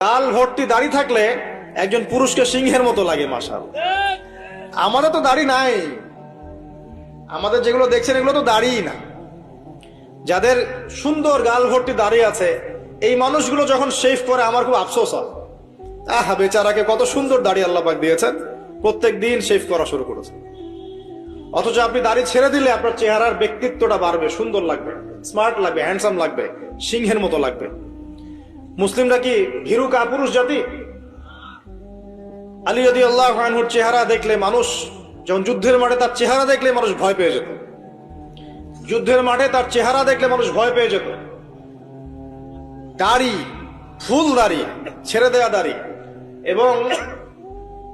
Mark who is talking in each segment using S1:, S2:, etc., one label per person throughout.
S1: গাল ভর্তি দাড়ি থাকলে একজন পুরুষকে সিংহের মতো লাগে। মাশাআল্লাহ, আমাদের তো দাড়ি নাই, আমাদের যেগুলো দেখছেন এগুলো তো দাড়িই না। যাদের সুন্দর গাল ভর্তি দাড়ি আছে এই মানুষগুলো যখন শেভ করে আমার খুব আফসোস হয়। আহা, বেচারাকে কত সুন্দর দাড়ি আল্লাহ পাক দিয়েছেন, প্রত্যেক দিন শেভ করা শুরু করেছে। অথচ আপনি দাড়ি ছেড়ে দিলে আপনার চেহারার ব্যক্তিত্বটা বাড়বে, সুন্দর লাগবে, স্মার্ট লাগবে, হ্যান্ডসাম লাগবে, সিংহের মতো লাগবে। মুসলিমরা কি ভীরু কাপুরুষ জাতি? আলী রাদিয়াল্লাহু আনহুর চেহারা দেখলে মানুষ, যখন যুদ্ধের মাঠে তার চেহারা দেখলে মানুষ ভয় পেয়ে যেত। যুদ্ধের মাঠে তার চেহারা দেখলে মানুষ ভয় পেয়ে যেত। দাড়ি, ফুল দাড়ি, ছেড়ে দেয়া দাড়ি। এবং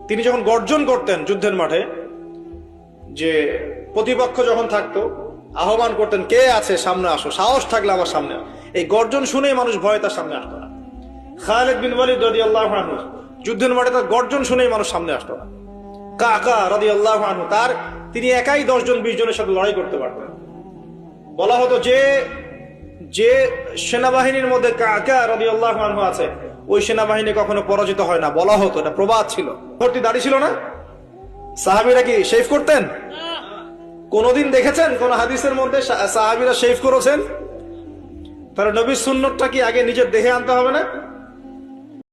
S1: তিনি যখন গর্জন করতেন যুদ্ধের মাঠে, যে প্রতিপক্ষ যখন থাকতো আহ্বান করতেন, কে আছে সামনে আসো, সাহস থাকলে আমার সামনে। এই গর্জন শুনেই মানুষ ভয়ে তার সামনে আসতো না। খালিদ বিন ওয়ালিদ রাদিয়াল্লাহু আনহু যুদ্ধের মাঠে তার গর্জন শুনেই মানুষ সামনে আসতো না। কাকা রাদিয়াল্লাহু আনহু তিনি একাই 10 জন 20 জনের সাথে লড়াই করতে পারতেন। বলা হতো যে সেনাবাহিনীর মধ্যে কাকা রাদিয়াল্লাহু আনহু আছে ওই সেনাবাহিনী কখনো পরাজিত হয় না। বলা হতো, এটা প্রবাদ ছিল। ভর্তি দাড়ি ছিল না। সাহাবীরা কি শেভ করতেন? কোনদিন দেখেছেন কোন হাদিসের মধ্যে সাহাবীরা শেভ করেছেন? তাহলে নবীর সুন্নতটা কি আগে নিজের দেহে আনতে হবে না?